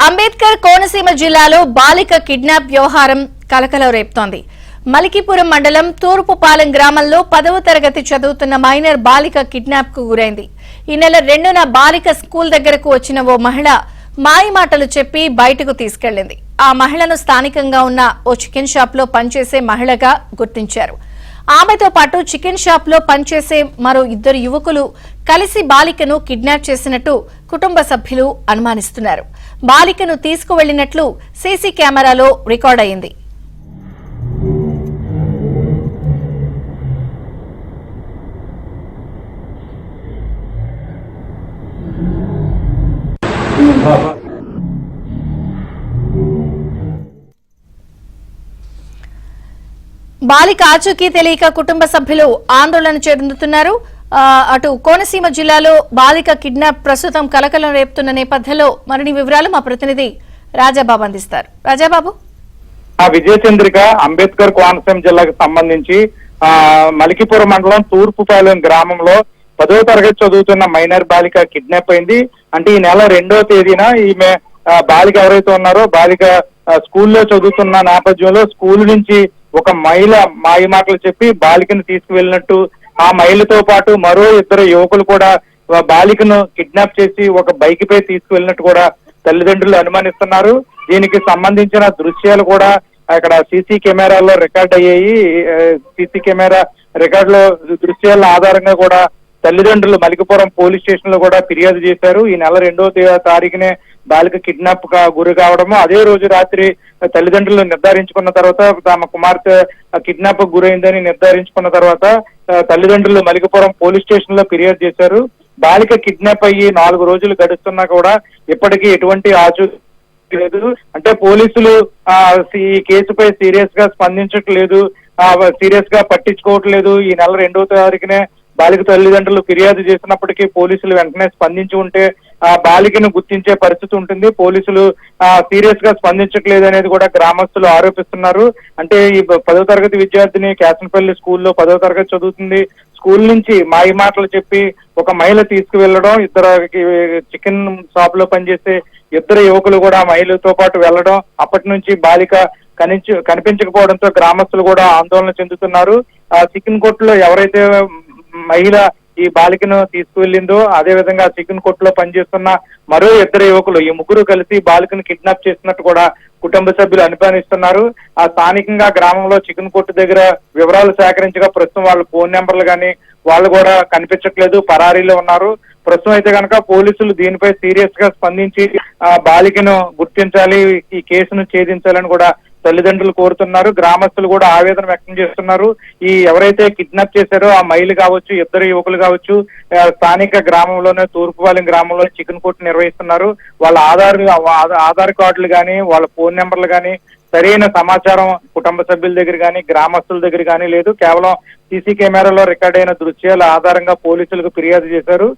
అంబేద్కర్ కోనసీమ జిల్లాలో బాలిక కిడ్నాప్ వ్యవహారం కలకలం రేపుతోంది. మలికిపురం మండలం తూర్పుపాలెం గ్రామంలో 10వ తరగతి చదువుతున్న మైనర్ బాలిక కిడ్నాప్ కు గురైంది. ఈ నెల 2న బాలిక స్కూల్ దగ్గరకు వచ్చిన ఓ మహిళ మాయమాటలు చెప్పి బయటకు తీసుకెళ్లింది. ఆ మహిళను స్థానికంగా ఉన్న ఓ చికెన్ షాప్ లో పనిచేసే మహిళగా గుర్తించారు. ఆమెతో పాటు చికెన్ షాప్ లో పనిచేసే మరో 2 యువకులు కలిసి బాలికను కిడ్నాప్ చేసినట్టు కుటుంబ సభ్యులు అనుమానిస్తున్నారు. బాలికను తీసుకువెళ్లినట్లు సీసీ కెమెరాలో రికార్డ్ అయింది. బాలిక ఆచూకీ తెలియక కుటుంబ సభ్యులు ఆందోళన చెందుతున్నారు. అటు కోనసీమ జిల్లాలో బాలిక కిడ్నాప్ ప్రస్తుతం కలకలం రేపుతున్న నేపథ్యంలో మరిన్ని వివరాలు మా ప్రతినిధి రాజాబాబు అందిస్తారు. రాజాబాబు, విజయచంద్రిక అంబేద్కర్ కోనసీమ జిల్లాకు సంబంధించి మలికిపురం మండలం తూర్పుపాలెం గ్రామంలో 10వ తరగతి చదువుతున్న మైనర్ బాలిక కిడ్నాప్ అయింది. అంటే ఈ నెల 2వ తేదీన ఈమె బాలిక ఎవరైతే ఉన్నారో బాలిక స్కూల్లో చదువుతున్న నేపథ్యంలో స్కూల్ నుంచి ఒక మహిళ మాయ మాటలు చెప్పి బాలికను తీసుకువెళ్ళినట్టు, ఆ మహిళతో పాటు మరో 2 యువకులు కూడా బాలికను కిడ్నాప్ చేసి ఒక బైక్ పై తీసుకువెళ్ళినట్టు కూడా తల్లిదండ్రులు అనుమానిస్తున్నారు. దీనికి సంబంధించిన దృశ్యాలు కూడా అక్కడ సీసీ కెమెరాల్లో రికార్డ్ అయ్యాయి. సీసీ కెమెరా రికార్డులో దృశ్యాల ఆధారంగా కూడా తల్లిదండ్రులు మలికిపురం పోలీస్ స్టేషన్ లో కూడా ఫిర్యాదు చేశారు. ఈ నెల 2వ తారీఖునే బాలిక కిడ్నాప్ గురి కావడము, అదే రోజు రాత్రి తల్లిదండ్రులు నిర్ధారించుకున్న తర్వాత తమ కుమార్తె కిడ్నాప్ గురైందని నిర్ధారించుకున్న తర్వాత తల్లిదండ్రులు మలికిపురం పోలీస్ స్టేషన్ లో ఫిర్యాదు చేశారు. బాలిక కిడ్నాప్ అయ్యి 4 రోజులు గడుస్తున్నా కూడా ఇప్పటికీ ఎటువంటి ఆచూకీ లేదు. అంటే పోలీసులు ఈ కేసుపై సీరియస్ గా స్పందించట్లేదు, సీరియస్ గా పట్టించుకోవట్లేదు. ఈ నెల 2వ తారీఖునే బాలిక తల్లిదండ్రులు ఫిర్యాదు చేసినప్పటికీ పోలీసులు వెంటనే స్పందించి ఉంటే ఆ బాలికను గుర్తించే పరిస్థితి ఉంటుంది. పోలీసులు సీరియస్ గా స్పందించట్లేదు అనేది కూడా గ్రామస్తులు ఆరోపిస్తున్నారు. అంటే ఈ 10వ తరగతి విద్యార్థిని కేసనపల్లి స్కూల్లో 10వ తరగతి చదువుతుంది. స్కూల్ నుంచి మాయ మాటలు చెప్పి ఒక మహిళ తీసుకువెళ్లడం, 2 చికెన్ షాప్ లో పనిచేసే 2 యువకులు కూడా మహిళతో పాటు వెళ్లడం, అప్పటి నుంచి బాలిక కనిపించకపోవడంతో గ్రామస్తులు కూడా ఆందోళన చెందుతున్నారు. చికెన్ కొట్టులో ఎవరైతే మహిళ ఈ బాలికను తీసుకువెళ్ళిందో అదే విధంగా చికెన్ కొట్టులో పనిచేస్తున్న మరో 2 యువకులు, ఈ ముగ్గురు కలిసి బాలికను కిడ్నాప్ చేసినట్టు కూడా కుటుంబ సభ్యులు అనుమానిస్తున్నారు. ఆ స్థానికంగా గ్రామంలో చికెన్ కొట్టు దగ్గర వివరాలు సేకరించగా ప్రస్తుతం వాళ్ళ ఫోన్ నెంబర్లు కానీ వాళ్ళు కూడా కనిపించట్లేదు, పరారీలో ఉన్నారు. ప్రస్తుతం అయితే కనుక పోలీసులు దీనిపై సీరియస్ గా స్పందించి బాలికను గుర్తించాలి, ఈ కేసును ఛేదించాలని కూడా తల్లిదండ్రులు కోరుతున్నారు. గ్రామస్తులు కూడా ఆవేదన వ్యక్తం చేస్తున్నారు. ఈ ఎవరైతే కిడ్నాప్ చేశారో ఆ మహిళ కావచ్చు, 2 యువకులు కావచ్చు, స్థానిక గ్రామంలోనే తూర్పుపాలెం గ్రామంలో చికెన్ కొట్టు నిర్వహిస్తున్నారు. వాళ్ళ ఆధార్ కార్డులు కానీ వాళ్ళ ఫోన్ నెంబర్లు కానీ సరైన సమాచారం కుటుంబ సభ్యుల దగ్గర కానీ గ్రామస్తుల దగ్గర కానీ లేదు. కేవలం సీసీ కెమెరాలో రికార్డ్ అయిన దృశ్యాల ఆధారంగా పోలీసులకు ఫిర్యాదు చేశారు.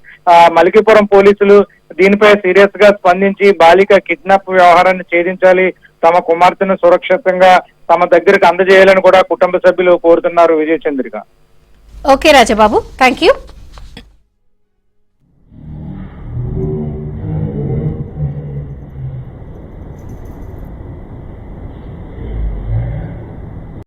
మలికిపురం పోలీసులు దీనిపై సీరియస్ గా స్పందించి బాలిక కిడ్నాప్ వ్యవహారాన్ని ఛేదించాలి, తమ కుమార్తెను సురక్షితంగా తమ దగ్గరకు అందజేయాలని కూడా కుటుంబ సభ్యులు కోరుతున్నారు. Vijayachandrika. Okay Rajababu, thank you.